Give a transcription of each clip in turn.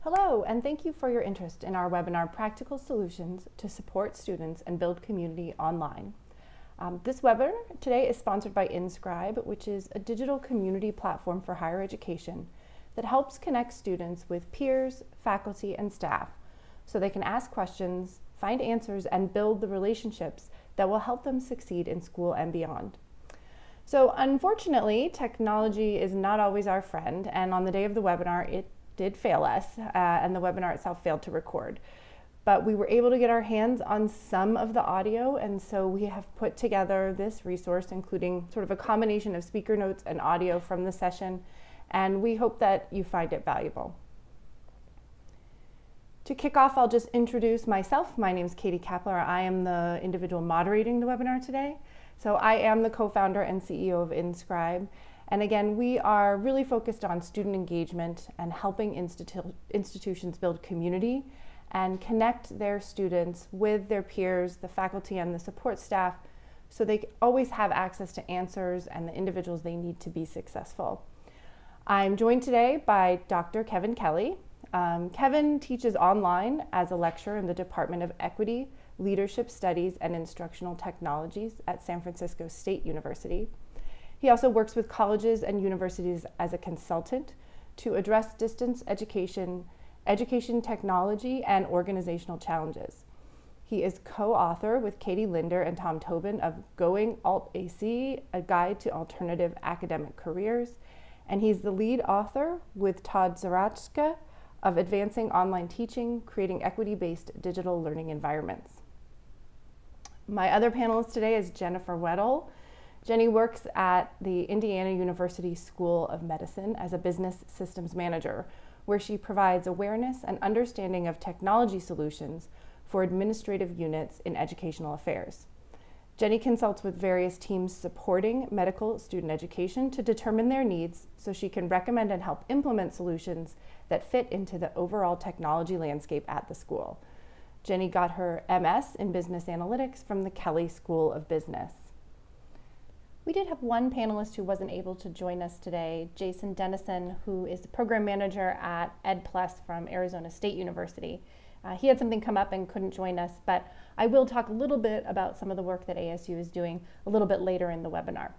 Hello, and thank you for your interest in our webinar, Practical Solutions to Support Students and Build Community Online. This webinar today is sponsored by InScribe, which is a digital community platform for higher education that helps connect students with peers, faculty, and staff so they can ask questions, find answers, and build the relationships that will help them succeed in school and beyond. So unfortunately, technology is not always our friend, and on the day of the webinar, it did fail us, and the webinar itself failed to record. But we were able to get our hands on some of the audio, and so we have put together this resource, including sort of a combination of speaker notes and audio from the session, and we hope that you find it valuable. To kick off, I'll just introduce myself. My name is Katy Kappler. I am the individual moderating the webinar today. So I am the co-founder and CEO of InScribe. And again, we are really focused on student engagement and helping institutions build community and connect their students with their peers, the faculty, and the support staff so they always have access to answers and the individuals they need to be successful. I'm joined today by Dr. Kevin Kelly. Kevin teaches online as a lecturer in the Department of Equity, Leadership Studies, and Instructional Technologies at San Fransisco State University. He also works with colleges and universities as a consultant to address distance education, education technology, and organizational challenges. He is co-author with Katie Linder and Tom Tobin of Going Alt-AC, A Guide to Alternative Academic Careers, and he's the lead author with Todd Zarachka of Advancing Online Teaching, Creating Equity-Based Digital Learning Environments. My other panelist today is Jennifer Weddle. Jenny works at the Indiana University School of Medicine as a business systems manager, where she provides awareness and understanding of technology solutions for administrative units in educational affairs. Jenny consults with various teams supporting medical student education to determine their needs so she can recommend and help implement solutions that fit into the overall technology landscape at the school. Jenny got her MS in Business Analytics from the Kelley School of Business. We did have one panelist who wasn't able to join us today, Jason Dennison, who is the program manager at Ed Plus from Arizona State University. He had something come up and couldn't join us, but I will talk a little bit about some of the work that ASU is doing a little bit later in the webinar.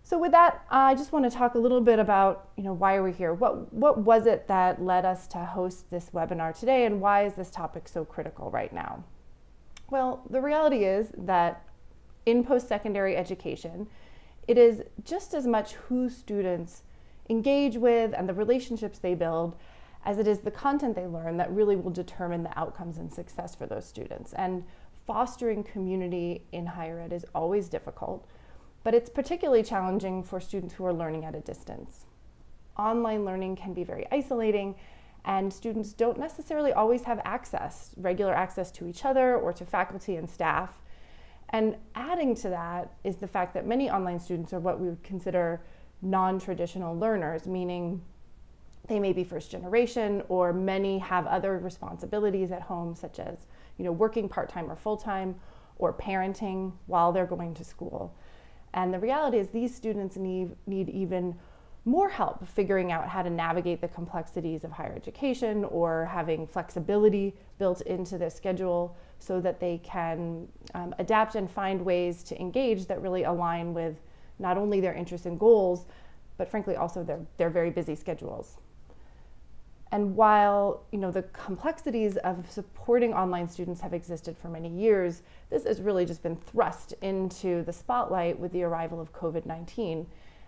So with that, I just want to talk a little bit about, why are we here? What was it that led us to host this webinar today, and why is this topic so critical right now? Well, the reality is that in post-secondary education, it is just as much who students engage with and the relationships they build as it is the content they learn that really will determine the outcomes and success for those students. And fostering community in higher ed is always difficult, but it's particularly challenging for students who are learning at a distance. Online learning can be very isolating, and students don't necessarily always have regular access to each other or to faculty and staff. And adding to that is the fact that many online students are what we would consider non-traditional learners, meaning they may be first generation, or many have other responsibilities at home, such as working part-time or full-time, or parenting while they're going to school. And the reality is these students need even more help figuring out how to navigate the complexities of higher education, or having flexibility built into their schedule so that they can adapt and find ways to engage that really align with not only their interests and goals, but frankly also their very busy schedules. And while the complexities of supporting online students have existed for many years, this has really just been thrust into the spotlight with the arrival of COVID-19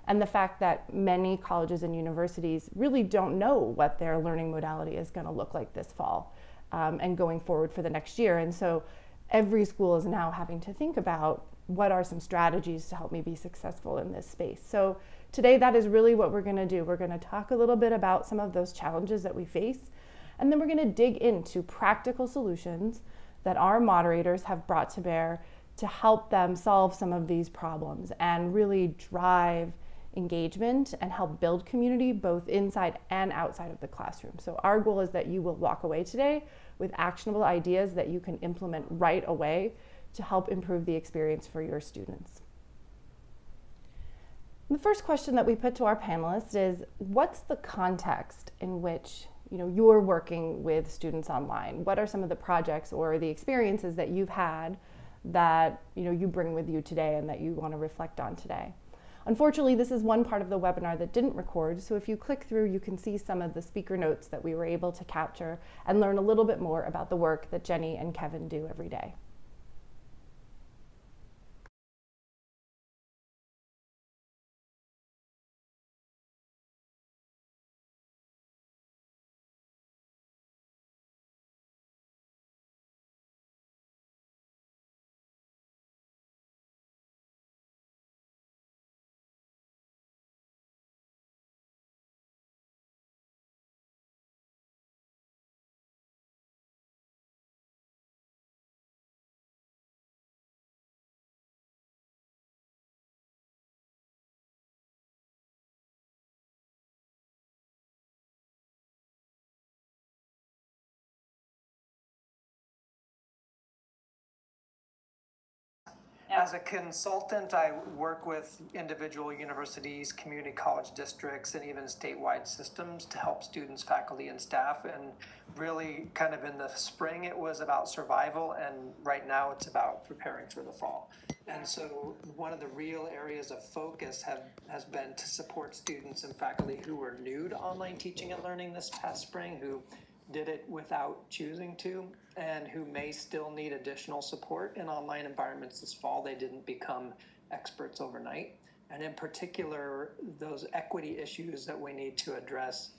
and the fact that many colleges and universities really don't know what their learning modality is going to look like this fall and going forward for the next year. And so every school is now having to think about what are some strategies to help me be successful in this space. So today, that is really what we're going to do. We're going to talk a little bit about some of those challenges that we face, and then we're going to dig into practical solutions that our moderators have brought to bear to help them solve some of these problems and really drive engagement and help build community both inside and outside of the classroom. So our goal is that you will walk away today with actionable ideas that you can implement right away to help improve the experience for your students. The first question that we put to our panelists is, what's the context in which you're working with students online? What are some of the projects or the experiences that you've had that you bring with you today and that you want to reflect on today? Unfortunately, this is one part of the webinar that didn't record, so if you click through, you can see some of the speaker notes that we were able to capture and learn a little bit more about the work that Jenny and Kevin do every day. As a consultant, I work with individual universities, community college districts, and even statewide systems to help students, faculty, and staff. And really, kind of in the spring, it was about survival, and right now it's about preparing for the fall. And so one of the real areas of focus has been to support students and faculty who were new to online teaching and learning this past spring, who did it without choosing to, and who may still need additional support in online environments this fall. They didn't become experts overnight. And in particular, those equity issues that we need to address.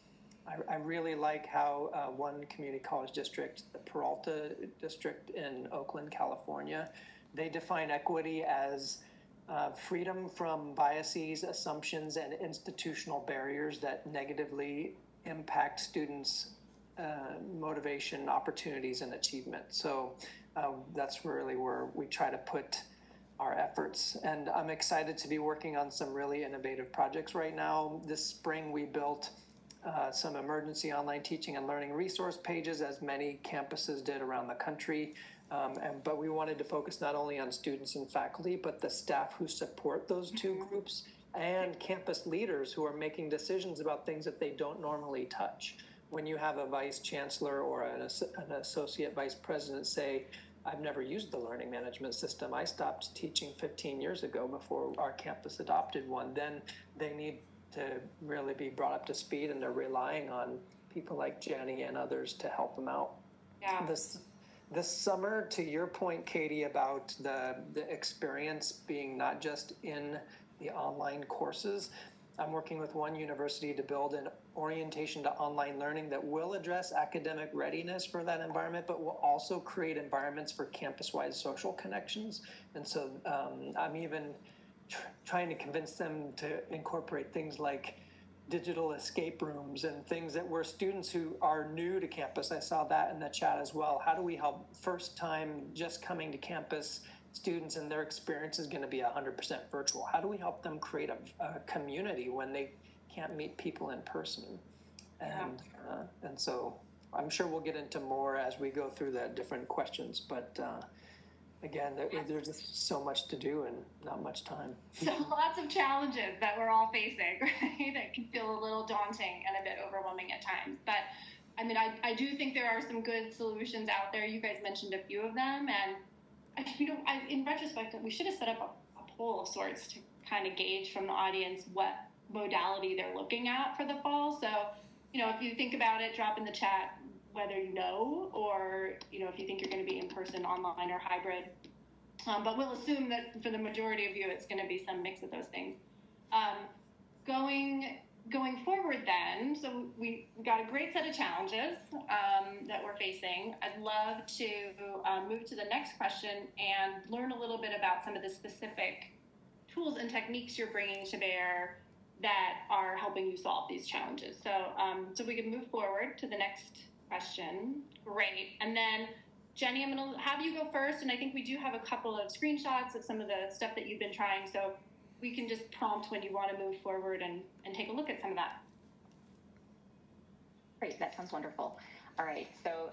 I really like how one community college district, the Peralta district in Oakland, California, they define equity as freedom from biases, assumptions, and institutional barriers that negatively impact students' motivation, opportunities, and achievement. So that's really where we try to put our efforts. And I'm excited to be working on some really innovative projects right now. This spring, we built some emergency online teaching and learning resource pages, as many campuses did around the country. But we wanted to focus not only on students and faculty, but the staff who support those two groups and campus leaders who are making decisions about things that they don't normally touch. When you have a vice chancellor or an associate vice president say, I've never used the learning management system, I stopped teaching 15 years ago before our campus adopted one, then they need to really be brought up to speed, and they're relying on people like Jenny and others to help them out. Yeah. This summer, to your point, Katie, about the experience being not just in the online courses, I'm working with one university to build an orientation to online learning that will address academic readiness for that environment, but will also create environments for campus-wide social connections. And so I'm even trying to convince them to incorporate things like digital escape rooms and things that where students who are new to campus, I saw that in the chat as well. How do we help first time just coming to campus students, and their experience is going to be 100% virtual? How do we help them create a community when they can't meet people in person? And so I'm sure we'll get into more as we go through the different questions, but again, there's just so much to do and not much time. So lots of challenges that we're all facing, right? That can feel a little daunting and a bit overwhelming at times. But I mean, I do think there are some good solutions out there. You guys mentioned a few of them, and in retrospect, we should have set up a poll of sorts to kind of gauge from the audience what modality they're looking at for the fall. So, if you think about it, drop in the chat whether you know, or, if you think you're going to be in person, online, or hybrid. But we'll assume that for the majority of you, it's going to be some mix of those things. Going forward then, so we got a great set of challenges that we're facing. I'd love to move to the next question and learn a little bit about some of the specific tools and techniques you're bringing to bear that are helping you solve these challenges. So we can move forward to the next question. Great. And then Jenny, I'm going to have you go first, and I think we do have a couple of screenshots of some of the stuff that you've been trying, so we can just prompt when you want to move forward and take a look at some of that. Great, that sounds wonderful. All right, so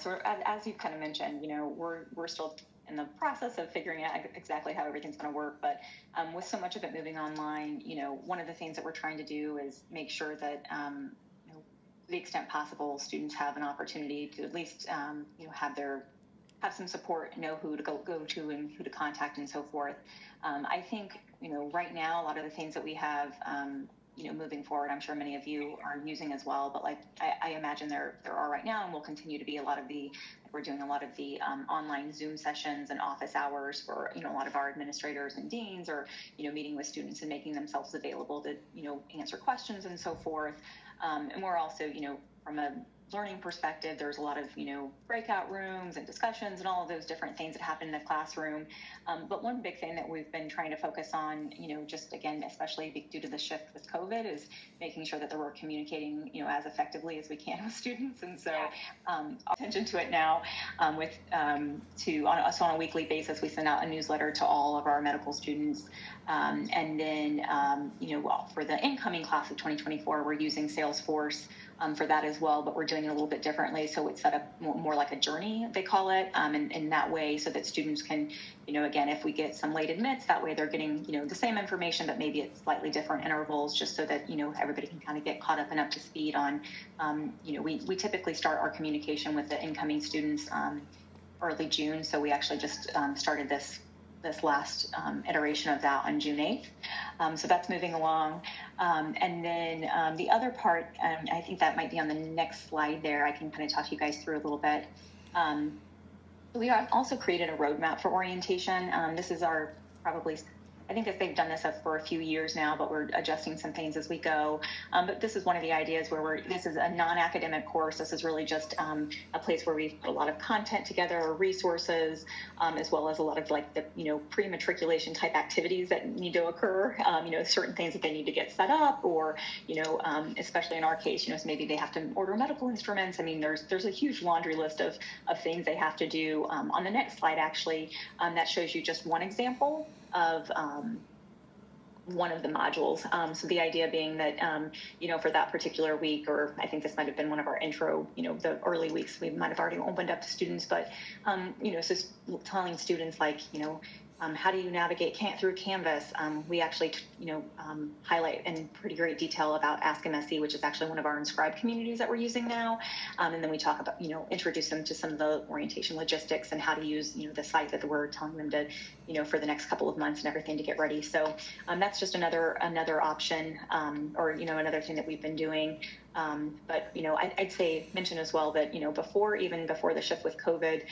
so as you've kind of mentioned, we're still in the process of figuring out exactly how everything's going to work. But with so much of it moving online, one of the things that we're trying to do is make sure that, to the extent possible, students have an opportunity to at least, have some support, know who to go to and who to contact and so forth. I think, right now, a lot of the things that we have, moving forward, I'm sure many of you are using as well, but I imagine there are right now, and will continue to be we're doing a lot of the online Zoom sessions and office hours for, a lot of our administrators and deans, or, meeting with students and making themselves available to, answer questions and so forth. And we're also, from a learning perspective, there's a lot of, breakout rooms and discussions and all of those different things that happen in the classroom. But one big thing that we've been trying to focus on, just again, especially due to the shift with COVID, is making sure that we're communicating, as effectively as we can with students. And so attention to it now on a weekly basis, we send out a newsletter to all of our medical students. And then, for the incoming class of 2024, we're using Salesforce for that as well, but we're doing it a little bit differently. So it's set up more like a journey, they call it, and in that way, so that students can, again, if we get some late admits, that way they're getting, the same information, but maybe at slightly different intervals, just so that, everybody can kind of get caught up and up to speed on, we typically start our communication with the incoming students early June. So we actually just started this last iteration of that on June 8th. So that's moving along. And then the other part, I think that might be on the next slide there. I can kind of talk you guys through a little bit. We have also created a roadmap for orientation. This is our I think that they've done this for a few years now, but we're adjusting some things as we go. But this is one of the ideas where this is a non-academic course. This is really just a place where we've put a lot of content together, resources, as well as a lot of the, pre-matriculation type activities that need to occur, certain things that they need to get set up, or, especially in our case, so maybe they have to order medical instruments. I mean, there's a huge laundry list of things they have to do. On the next slide, actually, that shows you just one example of one of the modules. So the idea being that, for that particular week, or I think this might have been one of our intro, the early weeks, we might have already opened up to students, but, so telling students how do you navigate through Canvas? We actually, highlight in pretty great detail about Ask MSC, which is actually one of our InScribe communities that we're using now. And then we talk about, introduce them to some of the orientation logistics and how to use, the site that we're telling them to, for the next couple of months and everything to get ready. So that's just another option, or, another thing that we've been doing. But, I'd say mention as well that, before the shift with COVID,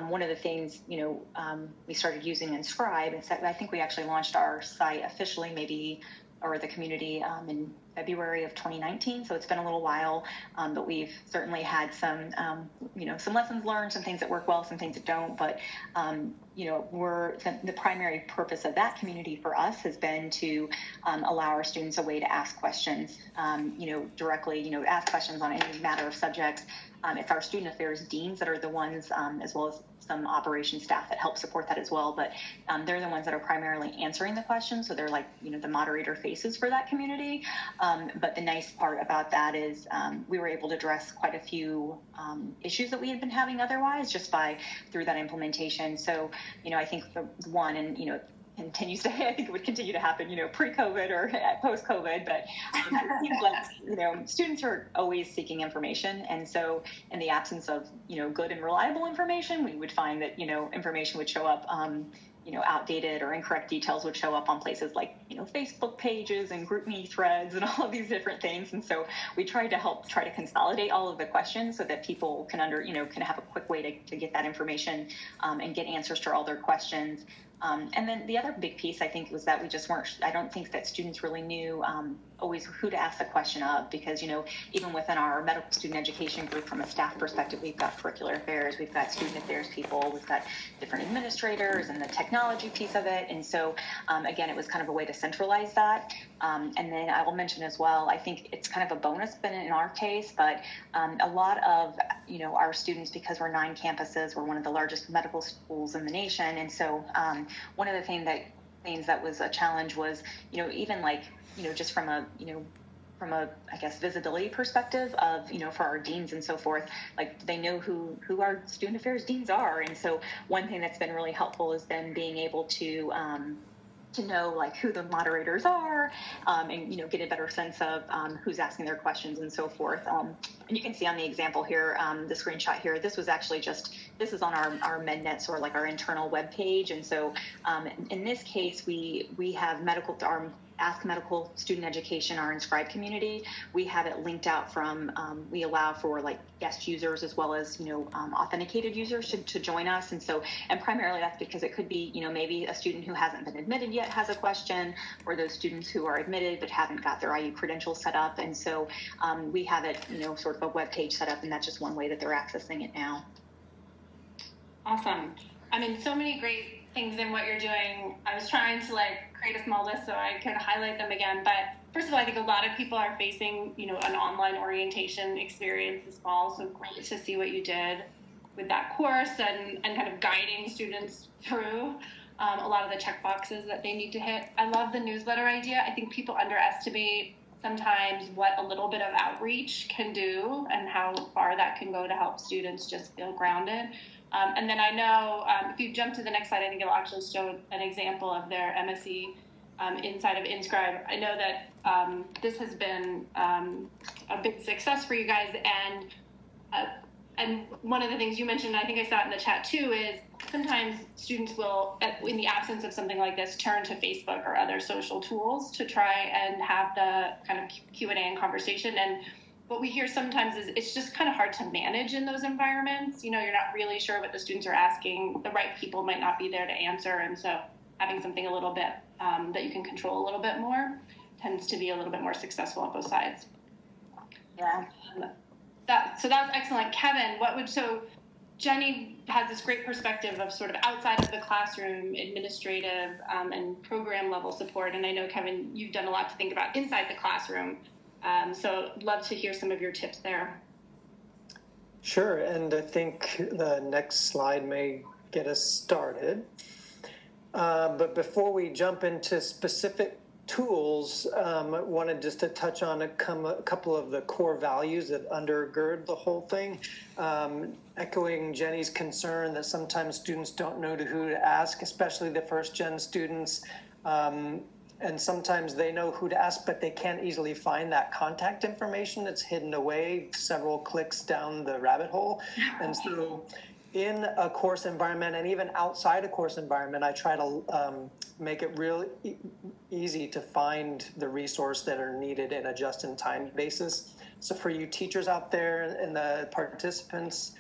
one of the things, we started using InScribe. I think we actually launched our site officially or the community in February of 2019. So it's been a little while, but we've certainly had some lessons learned, some things that work well, some things that don't. But, the primary purpose of that community for us has been to allow our students a way to ask questions, directly, ask questions on any matter of subjects. It's our student affairs deans that are the ones, as well as some operations staff that help support that as well. But they're the ones that are primarily answering the questions. So they're the moderator faces for that community. But the nice part about that is we were able to address quite a few issues that we had been having otherwise just through that implementation. So, I think the one, and, continues to, I think it would continue to happen, pre-COVID or post-COVID, but it seems like, students are always seeking information. And so in the absence of, good and reliable information, we would find that, information would show up, outdated or incorrect details would show up on places like, Facebook pages and GroupMe threads and all of these different things. And so we tried to consolidate all of the questions so that people can can have a quick way to get that information and get answers to all their questions. And then the other big piece, I think, was that I don't think that students really knew always who to ask the question of, because, even within our medical student education group, from a staff perspective, we've got curricular affairs, we've got student affairs people, we've got different administrators and the technology piece of it. And so, again, it was kind of a way to centralize that. And then I will mention as well, I think it's kind of a bonus in our case, but a lot of, our students, because we're 9 campuses, we're one of the largest medical schools in the nation. And so one of the things that was a challenge was, even just from a, from a, I guess, visibility perspective of, for our deans and so forth, like they know who our student affairs deans are. And so one thing that's been really helpful is then being able to know like who the moderators are, and get a better sense of who's asking their questions and so forth. And you can see on the example here, the screenshot here, this is on our MedNet, or like our internal web page. And so in this case, we have our Ask Medical Student Education, our InScribe community. We have it linked out from, we allow for like guest users as well as, authenticated users to join us. And primarily that's because it could be, maybe a student who hasn't been admitted yet has a question, or those students who are admitted but haven't got their IU credentials set up. And so we have it, sort of a web page set up, and that's just one way that they're accessing it now. Awesome. I mean, so many great things in what you're doing. I was trying to create a small list so I could highlight them again. But first of all, I think a lot of people are facing, an online orientation experience this fall. So great to see what you did with that course and kind of guiding students through a lot of the check boxes that they need to hit. I love the newsletter idea. I think people underestimate sometimes what a little bit of outreach can do and how far that can go to help students just feel grounded. And then I know if you jump to the next slide, I think it'll actually show an example of their MSE inside of InScribe. I know that this has been a big success for you guys. And one of the things you mentioned, I think I saw it in the chat too, is sometimes students will, in the absence of something like this, turn to Facebook or other social tools to try and have the kind of Q&A and conversation. And what we hear sometimes is it's just kind of hard to manage in those environments. You're not really sure what the students are asking. The right people might not be there to answer. And so having something a little bit that you can control a little bit more tends to be a little bit more successful on both sides. Yeah. So that's excellent. Kevin, so Jenny has this great perspective of sort of outside of the classroom, administrative and program level support. And I know, Kevin, you've done a lot to think about inside the classroom. So love to hear some of your tips there. Sure, and I think the next slide may get us started. But before we jump into specific tools, I wanted just to touch on a couple of the core values that undergird the whole thing. Echoing Jenny's concern that sometimes students don't know who to ask, especially the first-gen students. And sometimes they know who to ask, but they can't easily find that contact information that's hidden away several clicks down the rabbit hole. And so in a course environment, and even outside a course environment, I try to make it really easy to find the resource that are needed in a just-in-time basis. So for you teachers out there and the participants,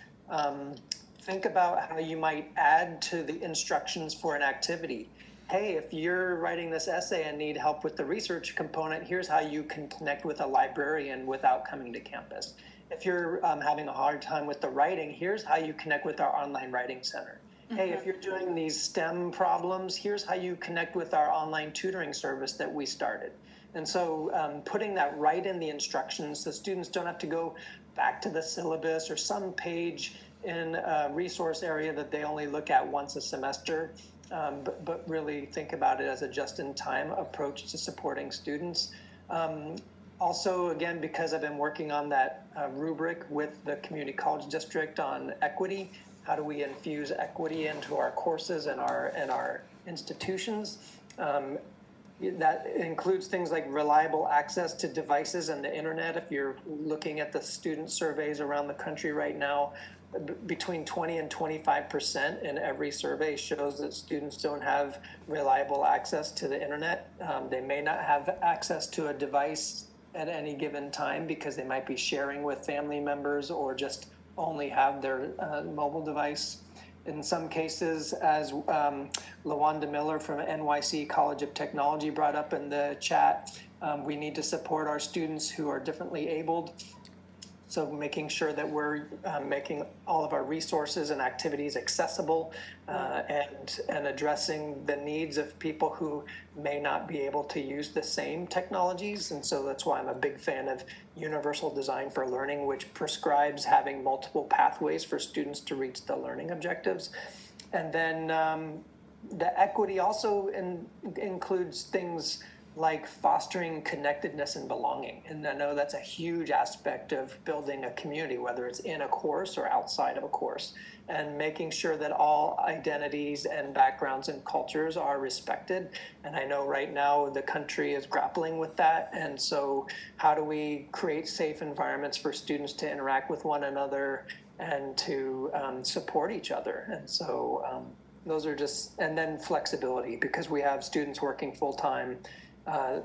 think about how you might add to the instructions for an activity. Hey, if you're writing this essay and need help with the research component, here's how you can connect with a librarian without coming to campus. If you're having a hard time with the writing, here's how you connect with our online writing center. Mm-hmm. Hey, if you're doing these STEM problems, here's how you connect with our online tutoring service that we started. And so putting that right in the instructions so students don't have to go back to the syllabus or some page in a resource area that they only look at once a semester. But really think about it as a just-in-time approach to supporting students. Also, again, because I've been working on that rubric with the community college district on equity, how do we infuse equity into our courses and our institutions? That includes things like reliable access to devices and the internet. If you're looking at the student surveys around the country right now, between 20 and 25% in every survey shows that students don't have reliable access to the internet. They may not have access to a device at any given time because they might be sharing with family members or just only have their mobile device. In some cases, as LaWanda Miller from NYC College of Technology brought up in the chat, we need to support our students who are differently abled. So making sure that we're making all of our resources and activities accessible and addressing the needs of people who may not be able to use the same technologies. And so that's why I'm a big fan of Universal Design for Learning, which prescribes having multiple pathways for students to reach the learning objectives. And then the equity also includes things like fostering connectedness and belonging. And I know that's a huge aspect of building a community, whether it's in a course or outside of a course, and making sure that all identities and backgrounds and cultures are respected. And I know right now the country is grappling with that. And so how do we create safe environments for students to interact with one another and to support each other? And so those are just, and then flexibility, because we have students working full-time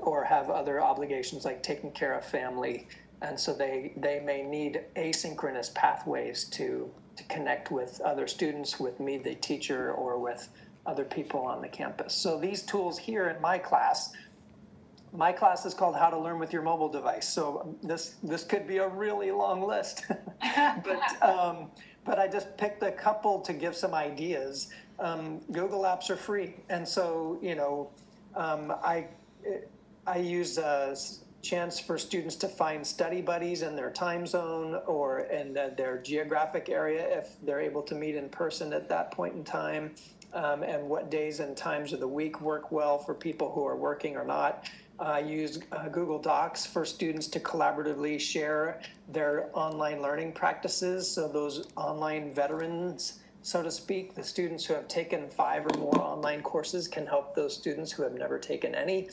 or have other obligations like taking care of family. And so they may need asynchronous pathways to connect with other students, with me, the teacher, or with other people on the campus. So these tools here in my class is called How to Learn with Your Mobile Device. So this could be a really long list, but I just picked a couple to give some ideas. Google Apps are free. And so, I use a chance for students to find study buddies in their time zone or in their geographic area if they're able to meet in person at that point in time, and what days and times of the week work well for people who are working or not. I use Google Docs for students to collaboratively share their online learning practices. So those online veterans, so to speak, the students who have taken 5 or more online courses can help those students who have never taken any.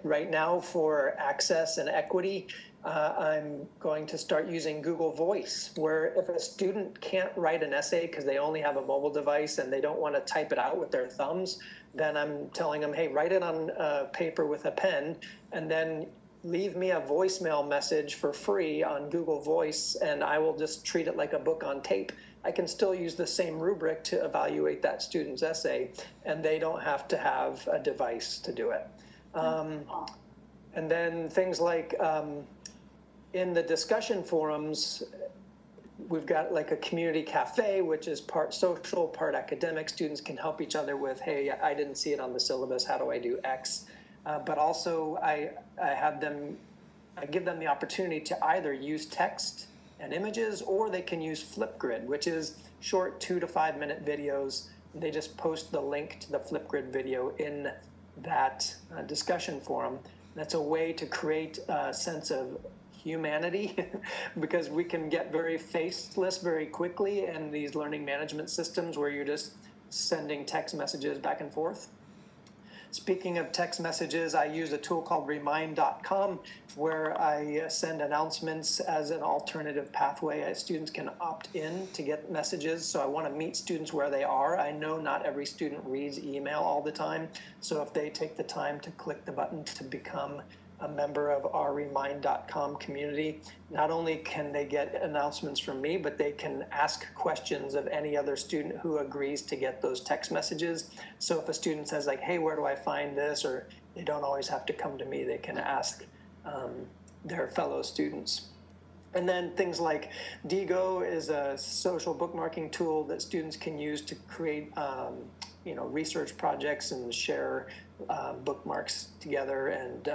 Right now, for access and equity, I'm going to start using Google Voice, where if a student can't write an essay because they only have a mobile device and they don't want to type it out with their thumbs, then I'm telling them, hey, write it on paper with a pen, and then leave me a voicemail message for free on Google Voice, and I will just treat it like a book on tape. I can still use the same rubric to evaluate that student's essay, and they don't have to have a device to do it. And then things like in the discussion forums, we've got like a community cafe, which is part social, part academic. Students can help each other with, hey, I didn't see it on the syllabus, how do I do X? But also I give them the opportunity to either use text and images, or they can use Flipgrid, which is short 2 to 5 minute videos. They just post the link to the Flipgrid video in that discussion forum. That's a way to create a sense of humanity because we can get very faceless very quickly in these learning management systems where you're just sending text messages back and forth. Speaking of text messages, I use a tool called remind.com where I send announcements as an alternative pathway. Students can opt in to get messages. So I want to meet students where they are. I know not every student reads email all the time. So if they take the time to click the button to become a member of our remind.com community, not only can they get announcements from me, but they can ask questions of any other student who agrees to get those text messages. So if a student says like, hey, where do I find this? Or they don't always have to come to me, they can ask their fellow students. And then things like Digo is a social bookmarking tool that students can use to create research projects and share bookmarks together. And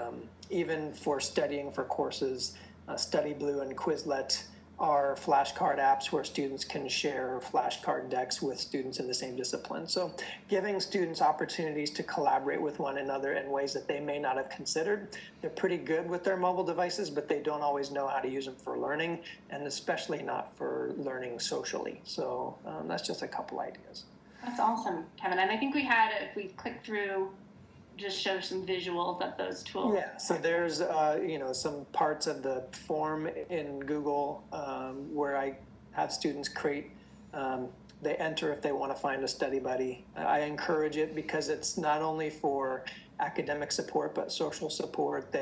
even for studying for courses, Study Blue and Quizlet are flashcard apps where students can share flashcard decks with students in the same discipline. So giving students opportunities to collaborate with one another in ways that they may not have considered. They're pretty good with their mobile devices, but they don't always know how to use them for learning, and especially not for learning socially. So that's just a couple ideas. That's awesome, Kevin. And I think we had, if we click through, just show some visuals of those tools. Yeah, so there's some parts of the form in Google where I have students create, they enter if they want to find a study buddy. I encourage it because it's not only for academic support, but social support.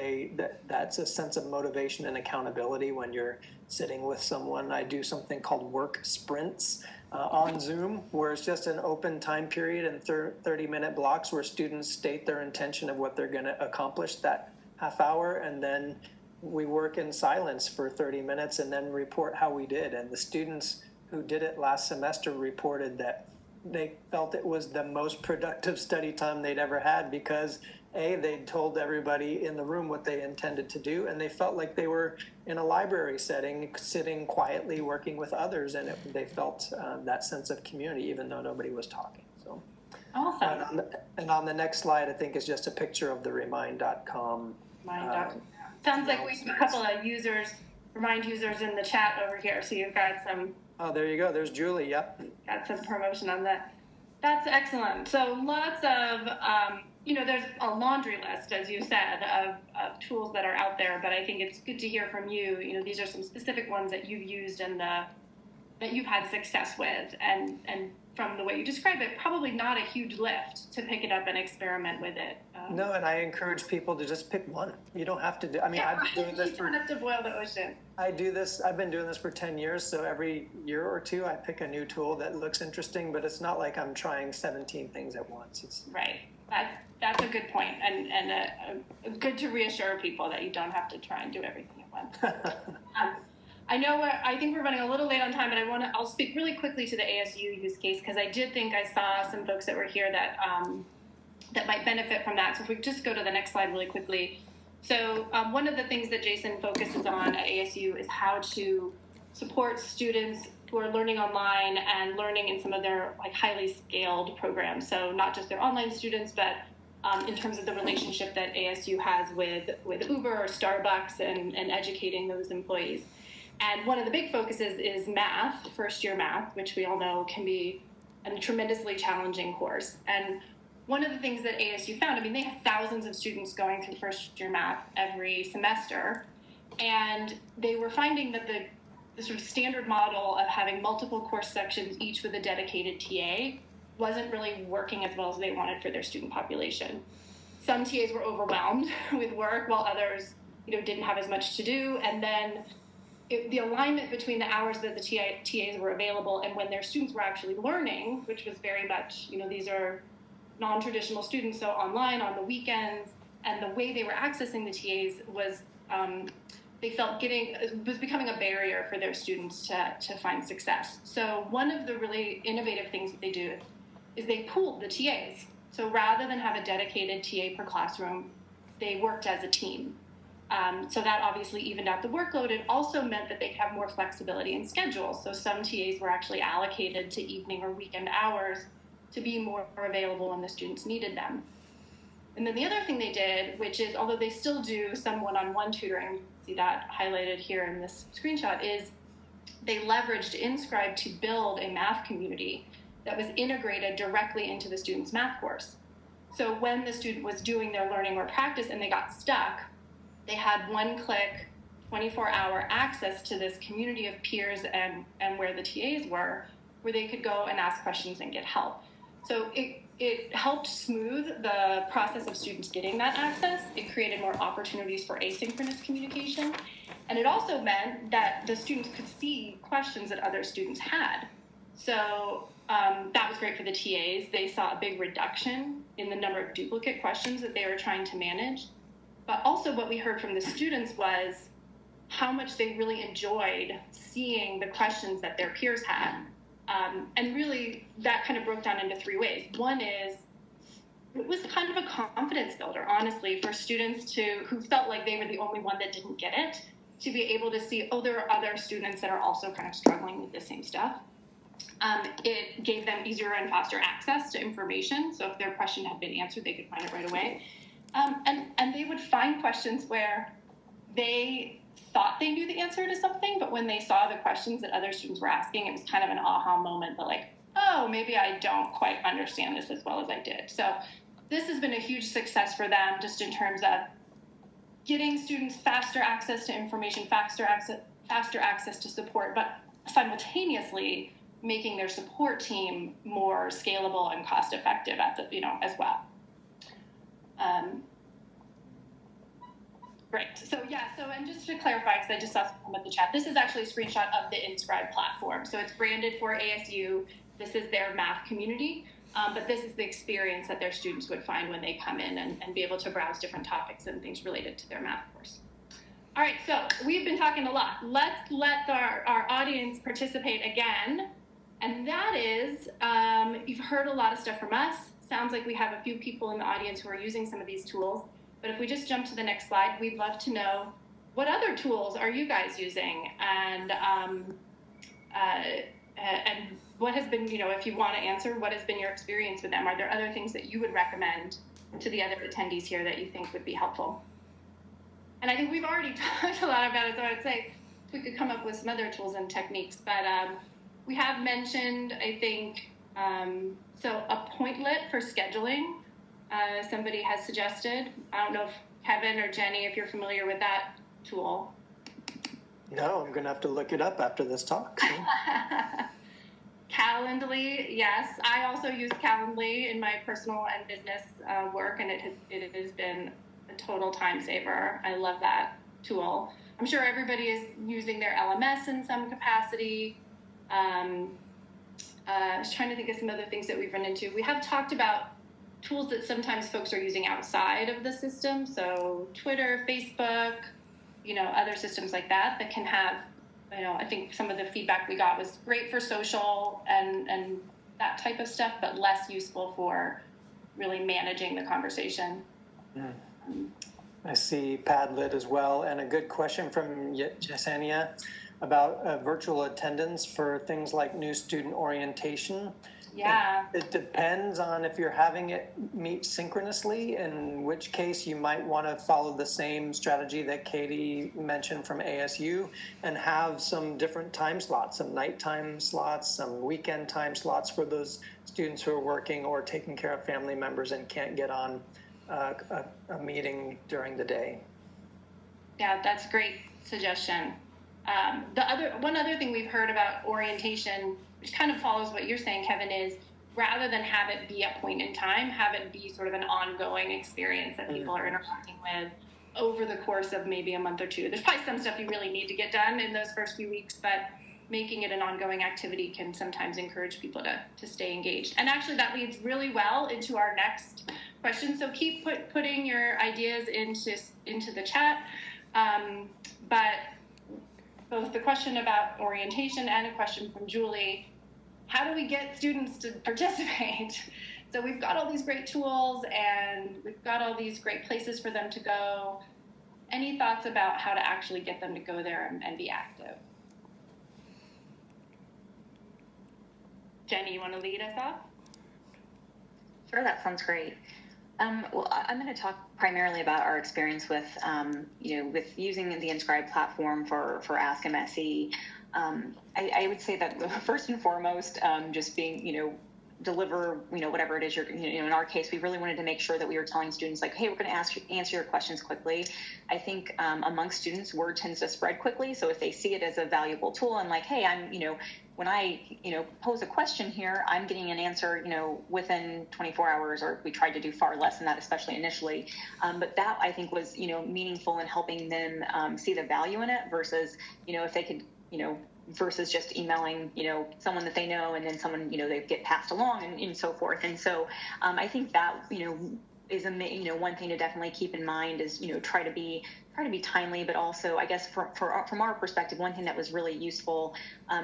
That's a sense of motivation and accountability when you're sitting with someone. I do something called work sprints on Zoom, where it's just an open time period and 30-minute blocks where students state their intention of what they're going to accomplish that half hour, and then we work in silence for 30 minutes and then report how we did. And the students who did it last semester reported that they felt it was the most productive study time they'd ever had because they'd told everybody in the room what they intended to do, and they felt like they were in a library setting, sitting quietly, working with others, and they felt that sense of community, even though nobody was talking. So, Awesome. And on the next slide, I think is just a picture of the remind.com. Sounds like we have a couple of users, Remind users in the chat over here. So you've got some. Oh, there you go. There's Julie. Yep. Got some promotion on that. That's excellent. So lots of, there's a laundry list, as you said, of tools that are out there. But I think it's good to hear from you. These are some specific ones that you've used and that you've had success with. And from the way you describe it, probably not a huge lift to pick it up and experiment with it. No, and I encourage people to just pick one. You don't have to do. I mean, I've been doing this you don't have to boil the ocean. I've been doing this for 10 years, so every year or two I pick a new tool that looks interesting, but it's not like I'm trying 17 things at once. It's right. That's a good point, and good to reassure people that you don't have to try and do everything at once. I think we're running a little late on time, but I'll speak really quickly to the ASU use case, because I did think I saw some folks that were here that might benefit from that. So if we just go to the next slide really quickly. So one of the things that Jason focuses on at ASU is how to support students who are learning online and learning in some of their highly scaled programs. So not just their online students, but in terms of the relationship that ASU has with Uber or Starbucks and educating those employees. And one of the big focuses is math, first-year math, which we all know can be a tremendously challenging course. And one of the things that ASU found, they have thousands of students going through first-year math every semester, and they were finding that the sort of standard model of having multiple course sections, each with a dedicated TA, wasn't really working as well as they wanted for their student population. Some TAs were overwhelmed with work, while others, didn't have as much to do, and then the alignment between the hours that the TAs were available and when their students were actually learning, which was very much, these are non-traditional students, so online on the weekends, and the way they were accessing the TAs was, they felt was becoming a barrier for their students to find success. So one of the really innovative things that they do is they pooled the TAs. So rather than have a dedicated TA per classroom, they worked as a team. So that obviously evened out the workload. It also meant that they could have more flexibility in schedules. So some TAs were actually allocated to evening or weekend hours to be more available when the students needed them. And then the other thing they did, which is, although they still do some one-on-one tutoring, see that highlighted here in this screenshot, is they leveraged InScribe to build a math community that was integrated directly into the student's math course. So when the student was doing their learning or practice and they got stuck, they had one-click, 24-hour access to this community of peers and where the TAs were, where they could go and ask questions and get help. So it helped smooth the process of students getting that access. It created more opportunities for asynchronous communication. And it also meant that the students could see questions that other students had. So that was great for the TAs. They saw a big reduction in the number of duplicate questions that they were trying to manage. But also what we heard from the students was how much they really enjoyed seeing the questions that their peers had. And really, that kind of broke down into three ways. One is, it was kind of a confidence builder, honestly, for students who felt like they were the only one that didn't get it, to be able to see, there are other students that are also kind of struggling with the same stuff. It gave them easier and faster access to information. So if their question had been answered, they could find it right away. And they would find questions where they thought they knew the answer to something, but when they saw the questions that other students were asking, it was kind of an aha moment that oh, maybe I don't quite understand this as well as I did. So this has been a huge success for them, just in terms of getting students faster access to information, faster access to support, but simultaneously making their support team more scalable and cost effective as well. Great. So and just to clarify, because I just saw some of the chat, this is actually a screenshot of the InScribe platform. So it's branded for ASU. This is their math community, but this is the experience that their students would find when they come in and be able to browse different topics and things related to their math course. All right, so we've been talking a lot. Let's let our audience participate again. And that is, you've heard a lot of stuff from us. Sounds like we have a few people in the audience who are using some of these tools. But if we just jump to the next slide, we'd love to know, what other tools are you guys using? And what has been, if you want to answer, what has been your experience with them? Are there other things that you would recommend to the other attendees here that you think would be helpful? And I think we've already talked a lot about it, so I'd say we could come up with some other tools and techniques, but we have mentioned, I think, so a Pointlet for scheduling, somebody has suggested. I don't know if Kevin or Jenny, if you're familiar with that tool. No, I'm going to have to look it up after this talk. So. Calendly, yes. I also use Calendly in my personal and business work, and it has been a total time saver. I love that tool. I'm sure everybody is using their LMS in some capacity. I was trying to think of some other things that we've run into. We have talked about tools that sometimes folks are using outside of the system, so Twitter, Facebook, other systems like that can have, I think some of the feedback we got was great for social and that type of stuff, but less useful for really managing the conversation. I see Padlet as well, and a good question from Yesenia about virtual attendance for things like new student orientation. Yeah. It depends on if you're having it meet synchronously, in which case you might want to follow the same strategy that Katie mentioned from ASU and have some different time slots, some nighttime slots, some weekend time slots for those students who are working or taking care of family members and can't get on a meeting during the day. Yeah, that's a great suggestion. One other thing we've heard about orientation, which kind of follows what you're saying, Kevin, is rather than have it be a point in time, have it be sort of an ongoing experience that people are interacting with over the course of maybe a month or two. There's probably some stuff you really need to get done in those first few weeks, but making it an ongoing activity can sometimes encourage people to stay engaged. And actually that leads really well into our next question. So keep putting your ideas into the chat. But both the question about orientation and a question from Julie, how do we get students to participate? So we've got all these great tools and we've got all these great places for them to go. Any thoughts about how to actually get them to go there and be active? Jenny, you want to lead us off? Sure, that sounds great. Well, I'm going to talk primarily about our experience with, with using the InScribe platform for Ask MSE. I would say that first and foremost, just being, deliver, whatever it is you're, in our case, we really wanted to make sure that we were telling students like, hey, we're going to answer your questions quickly. I think amongst students, word tends to spread quickly. So if they see it as a valuable tool and like, hey, I'm, when I, pose a question here, I'm getting an answer, within 24 hours, or we tried to do far less than that, especially initially. But that I think was, meaningful in helping them see the value in it versus, if they could, versus just emailing, someone that they know and then someone, they get passed along and so forth. And so I think that, is one thing to definitely keep in mind is, try to be timely, but also I guess from our perspective, one thing that was really useful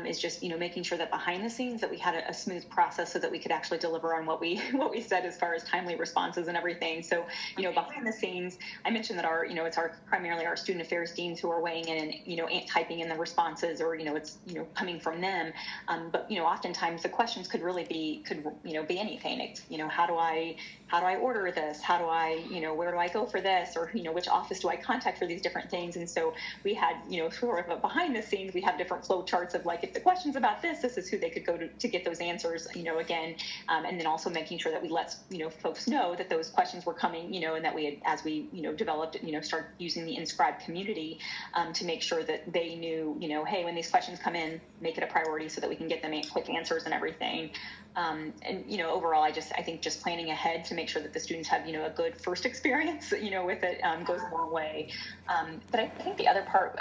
is just, making sure that behind the scenes that we had a smooth process so that we could actually deliver on what we said as far as timely responses and everything. So, behind the scenes, I mentioned that it's primarily our student affairs deans who are weighing in and, typing in the responses or, it's, coming from them. But, oftentimes the questions could really be anything. It's, how do I order this? How do I, where do I go for this? Or, which office do I contact for these different things? And so we had, sort of behind the scenes, we have different flow charts of like, if the question's about this is who they could go to get those answers, again, and then also making sure that we let, folks know that those questions were coming, and that we had, as we, developed, start using the InScribe community to make sure that they knew, hey, when these questions come in, make it a priority so that we can get them quick answers and everything. And, overall, I think just planning ahead to make sure that the students have, a good first experience, with it goes a long way. But I think the other part,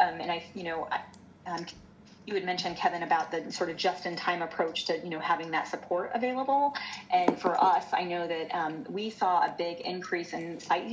you had mentioned, Kevin, about the sort of just-in-time approach to, having that support available. And for us, I know that we saw a big increase in site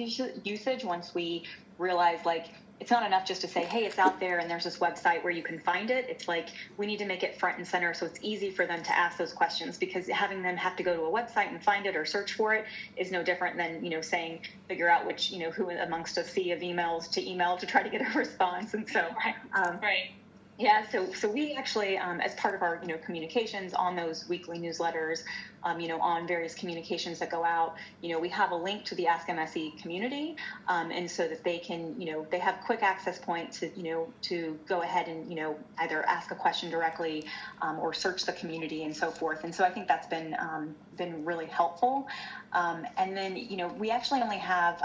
usage once we realized, like, it's not enough just to say, hey, it's out there and there's this website where you can find it. It's like we need to make it front and center so it's easy for them to ask those questions, because having them have to go to a website and find it or search for it is no different than, saying, figure out which, who amongst a sea of emails to email to try to get a response. And so, right. Yeah, so we actually, as part of our, communications on those weekly newsletters, on various communications that go out, we have a link to the Ask MSE community, and so that they can, they have quick access points to go ahead and, either ask a question directly or search the community and so forth. And so I think that's been really helpful. And then, we actually only have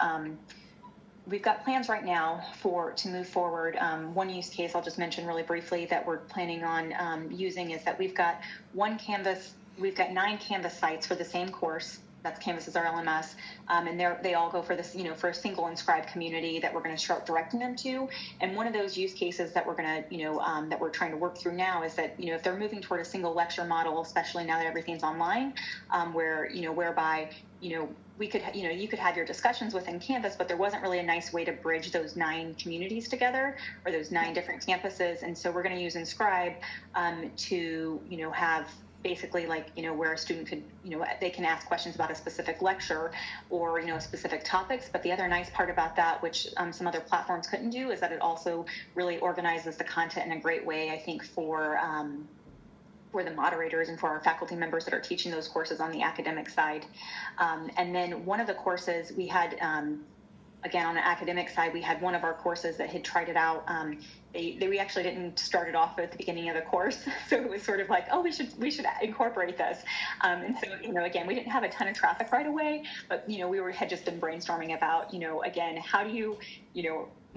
we've got plans right now to move forward. One use case I'll just mention really briefly that we're planning on using is that we've got 9 Canvas sites for the same course. That's Canvas is our LMS, and they all go for this, for a single InScribe community that we're going to start directing them to. And one of those use cases that we're going to, that we're trying to work through now is that, if they're moving toward a single lecture model, especially now that everything's online, whereby, we could, you could have your discussions within Canvas, but there wasn't really a nice way to bridge those 9 communities together or those 9 different campuses. And so we're going to use InScribe to, have basically where a student could, they can ask questions about a specific lecture or, specific topics. But the other nice part about that, which some other platforms couldn't do, is that it also really organizes the content in a great way, I think, for the moderators and for our faculty members that are teaching those courses on the academic side. And then one of the courses we had, again, on the academic side, we had one of our courses that had tried it out. We actually didn't start it off at the beginning of the course. So it was sort of like, oh, we should incorporate this. And so, again, we didn't have a ton of traffic right away, but, we had just been brainstorming about, again, how do you,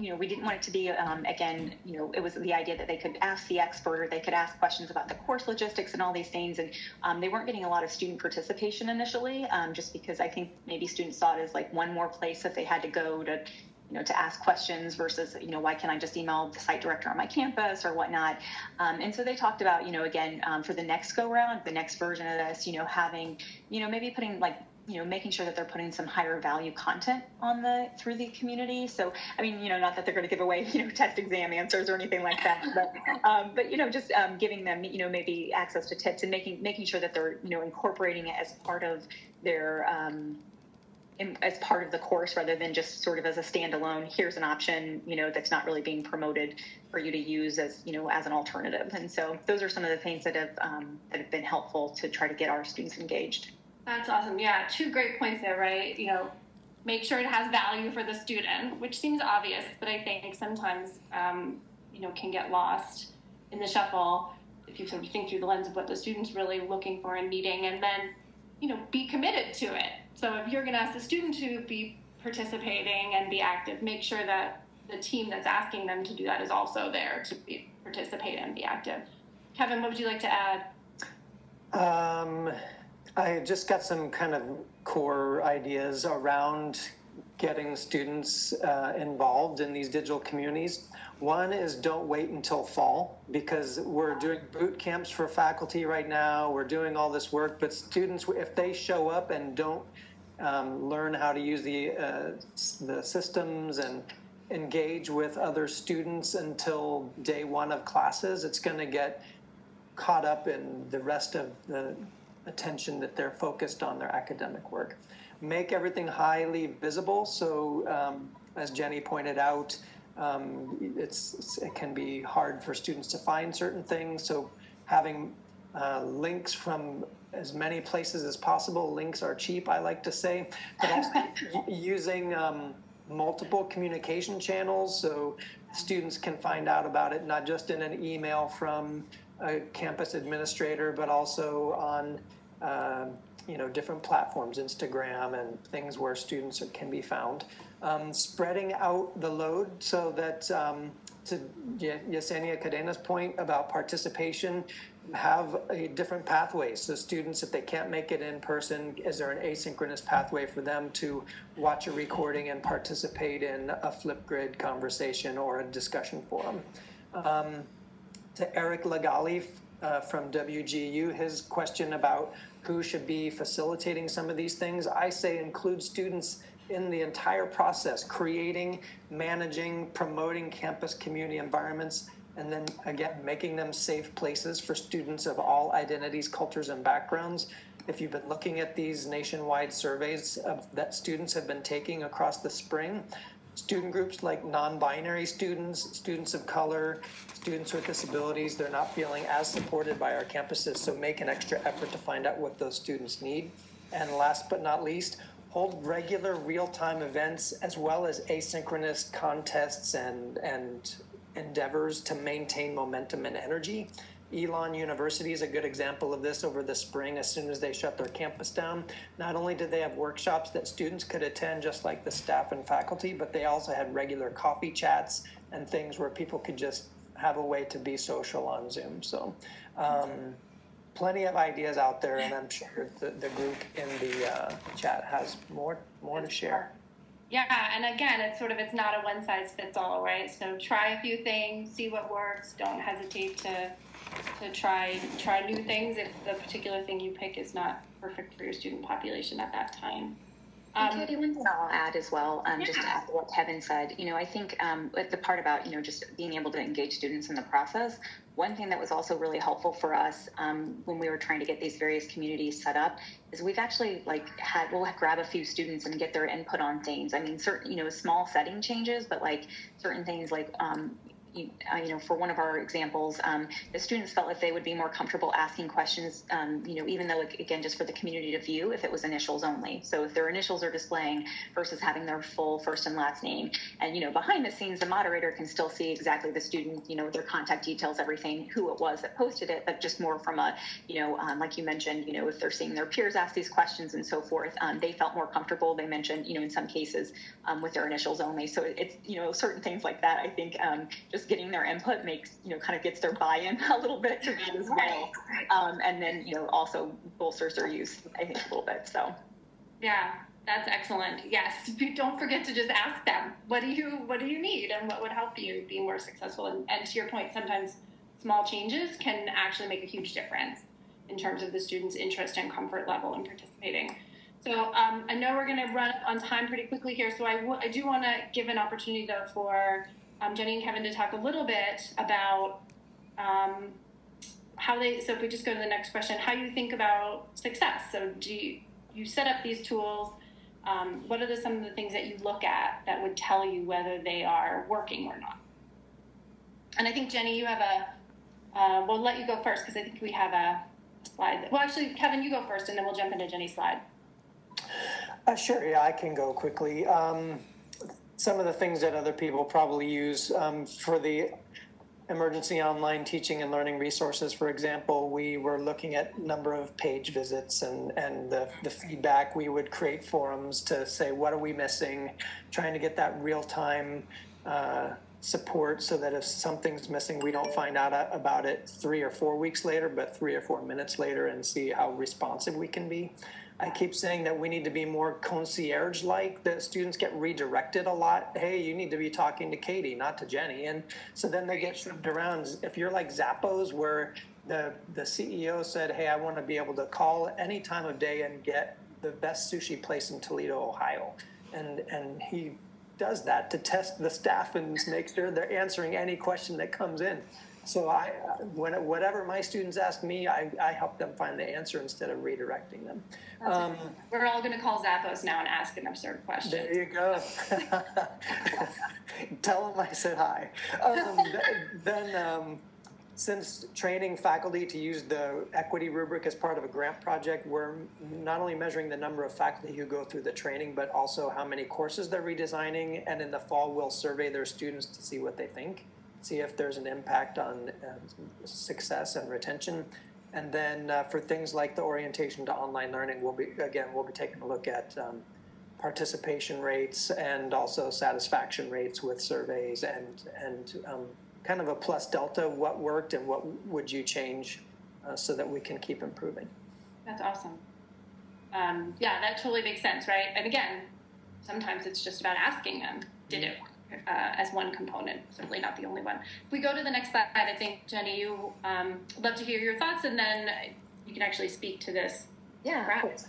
we didn't want it to be, again, it was the idea that they could ask the expert or they could ask questions about the course logistics and all these things. And they weren't getting a lot of student participation initially, just because I think maybe students saw it as like one more place that they had to go to, to ask questions versus, why can't I just email the site director on my campus or whatnot? And so they talked about, again, for the next go round, the next version of this, having, maybe putting making sure that they're putting some higher value content through the community. So, I mean, not that they're going to give away, test exam answers or anything like that, but just giving them, maybe access to tips and making sure that they're, incorporating it as part of their, as part of the course rather than just sort of as a standalone, here's an option, that's not really being promoted for you to use as, as an alternative. And so those are some of the things that have been helpful to try to get our students engaged. That's awesome. Yeah, 2 great points there, right? Make sure it has value for the student, which seems obvious, but I think sometimes, can get lost in the shuffle if you sort of think through the lens of what the student's really looking for and needing, and then, be committed to it. So if you're going to ask the student to be participating and be active, make sure that the team that's asking them to do that is also there to participate and be active. Kevin, what would you like to add? I just got some kind of core ideas around getting students involved in these digital communities. One is don't wait until fall, because we're doing boot camps for faculty right now. We're doing all this work, but students, if they show up and don't learn how to use the systems and engage with other students until day 1 of classes, it's going to get caught up in the rest of the attention that they're focused on their academic work. Make everything highly visible. So as Jenny pointed out, it can be hard for students to find certain things. So having links from as many places as possible. Links are cheap, I like to say, but also using multiple communication channels so students can find out about it, not just in an email from a campus administrator, but also on different platforms, Instagram and things where students can be found. Spreading out the load so that, to Yesenia Cadena's point about participation, have different pathways. So students, if they can't make it in person, is there an asynchronous pathway for them to watch a recording and participate in a Flipgrid conversation or a discussion forum? To Eric Lagali from WGU, his question about who should be facilitating some of these things, I say include students in the entire process, creating, managing, promoting campus community environments, and then again, making them safe places for students of all identities, cultures, and backgrounds. If you've been looking at these nationwide surveys that students have been taking across the spring, student groups like non-binary students, students of color, students with disabilities, they're not feeling as supported by our campuses, so make an extra effort to find out what those students need. And last but not least, hold regular real-time events as well as asynchronous contests and endeavors to maintain momentum and energy. Elon University is a good example of this over the spring. As soon as they shut their campus down, not only did they have workshops that students could attend just like the staff and faculty, but they also had regular coffee chats and things where people could just have a way to be social on Zoom. So plenty of ideas out there, and I'm sure the group in the chat has more to share. Yeah, and again, it's not a one size fits all, right? So try a few things, see what works. Don't hesitate to try new things if the particular thing you pick is not perfect for your student population at that time. Katie, one thing I'll add as well, just to add to what Kevin said, I think the part about, just being able to engage students in the process, one thing that was also really helpful for us when we were trying to get these various communities set up is we've actually we'll grab a few students and get their input on things. I mean, certain, small setting changes, but certain things for one of our examples, the students felt like they would be more comfortable asking questions, even though, again, just for the community to view if it was initials only. So if their initials are displaying versus having their full first and last name. And, behind the scenes, the moderator can still see exactly the student, their contact details, everything, who it was that posted it, but just more from a, like you mentioned, if they're seeing their peers ask these questions and so forth, they felt more comfortable. They mentioned, in some cases with their initials only. So it's, certain things like that, I think just getting their input makes, kind of gets their buy-in a little bit to that as well. And then, also bolsters their use, I think, a little bit. So. Yeah, that's excellent. Yes. Don't forget to just ask them, what do you need and what would help you be more successful? And to your point, sometimes small changes can actually make a huge difference in terms of the student's interest and comfort level in participating. So I know we're going to run on time pretty quickly here. So I do want to give an opportunity, though, for Jenny and Kevin to talk a little bit about so if we just go to the next question, how you think about success. So do you set up these tools? What are some of the things that you look at that would tell you whether they are working or not? And I think, Jenny, you have we'll let you go first because I think we have a slide. Well, actually, Kevin, you go first and then we'll jump into Jenny's slide. Sure, yeah, I can go quickly. Some of the things that other people probably use for the emergency online teaching and learning resources, for example, we were looking at number of page visits and the feedback. We would create forums to say, what are we missing? Trying to get that real-time support so that if something's missing, we don't find out about it 3 or 4 weeks later, but 3 or 4 minutes later, and see how responsive we can be. I keep saying that we need to be more concierge-like. The students get redirected a lot. Hey, you need to be talking to Katie, not to Jenny. And so then they get shoved around. If you're like Zappos, where the CEO said, hey, I want to be able to call any time of day and get the best sushi place in Toledo, Ohio. And he does that to test the staff and make sure they're answering any question that comes in. So whatever my students ask me, I help them find the answer instead of redirecting them. We're all going to call Zappos now and ask an absurd question. There you go. Tell them I said hi. Since training faculty to use the equity rubric as part of a grant project, we're not only measuring the number of faculty who go through the training, but also how many courses they're redesigning. And in the fall, we'll survey their students to see what they think, see if there's an impact on success and retention. And then for things like the orientation to online learning, we'll be taking a look at participation rates and also satisfaction rates with surveys and kind of a plus delta, what worked and what would you change so that we can keep improving. That's awesome. Yeah, that totally makes sense, right? And again, sometimes it's just about asking them, did it work? As one component, certainly not the only one. If we go to the next slide, I think, Jenny, you love to hear your thoughts, and then you can actually speak to this. Yeah, of course.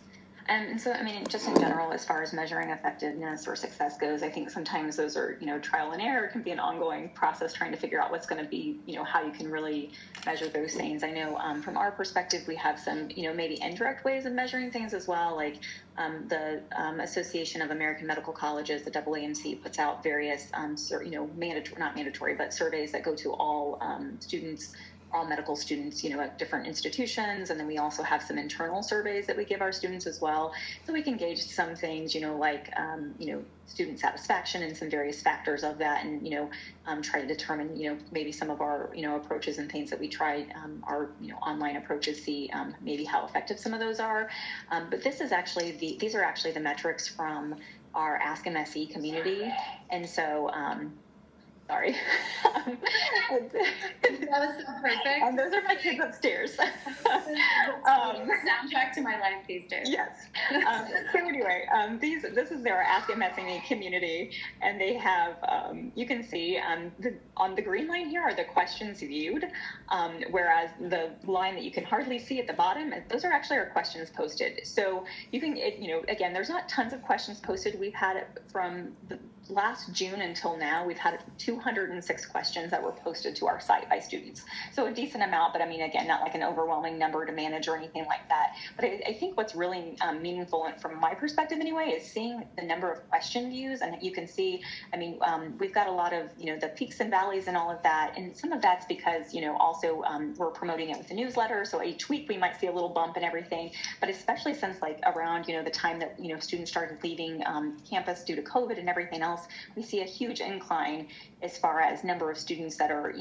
And so, I mean, just in general, as far as measuring effectiveness or success goes, I think sometimes those are, trial and error. It can be an ongoing process trying to figure out what's going to be, how you can really measure those things. I know from our perspective, we have some, maybe indirect ways of measuring things as well. Like the Association of American Medical Colleges, the AAMC, puts out various, not mandatory, but surveys that go to all students, all medical students, at different institutions. And then we also have some internal surveys that we give our students as well. So we can gauge some things, like, student satisfaction and some various factors of that, and, try to determine, maybe some of our, approaches and things that we tried, our, online approaches, see maybe how effective some of those are. But these are actually the metrics from our Ask MSE community. And so, sorry. That was so perfect. And those are my kids upstairs. Soundtrack to my life these days. Yes. So anyway, this is their Ask MSE community, and they have, you can see on the green line here are the questions viewed, whereas the line that you can hardly see at the bottom, those are actually our questions posted. So you can, again, there's not tons of questions posted. We've had it from the last June until now, we've had 206 questions that were posted to our site by students. So a decent amount, but I mean, again, not like an overwhelming number to manage or anything like that. But I think what's really meaningful, from my perspective anyway, is seeing the number of question views. And you can see, I mean, we've got a lot of, the peaks and valleys and all of that. And some of that's because, also we're promoting it with the newsletter. So each week we might see a little bump and everything. But especially since like around, the time that, students started leaving campus due to COVID and everything else, we see a huge incline as far as number of students that are,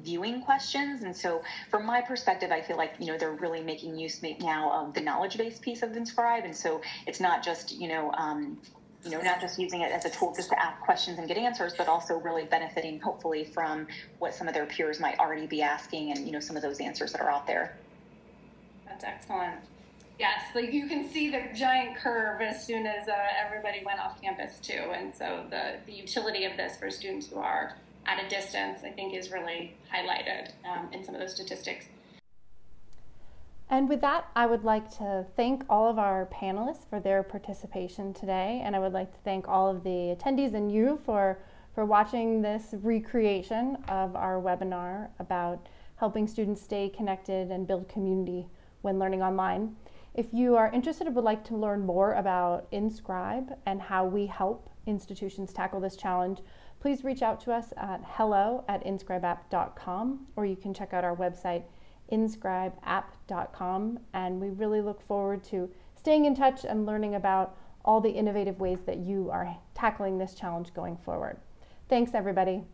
viewing questions. And so from my perspective, I feel like, they're really making use now of the knowledge-based piece of InScribe. And so it's not just, not just using it as a tool just to ask questions and get answers, but also really benefiting, hopefully, from what some of their peers might already be asking and, some of those answers that are out there. That's excellent. Yes, like you can see the giant curve as soon as everybody went off campus too. And so the utility of this for students who are at a distance, I think, is really highlighted in some of those statistics. And with that, I would like to thank all of our panelists for their participation today. And I would like to thank all of the attendees and you for watching this recreation of our webinar about helping students stay connected and build community when learning online. If you are interested and would like to learn more about InScribe and how we help institutions tackle this challenge, please reach out to us at hello@inscribeapp.com, or you can check out our website, inscribeapp.com. And we really look forward to staying in touch and learning about all the innovative ways that you are tackling this challenge going forward. Thanks, everybody.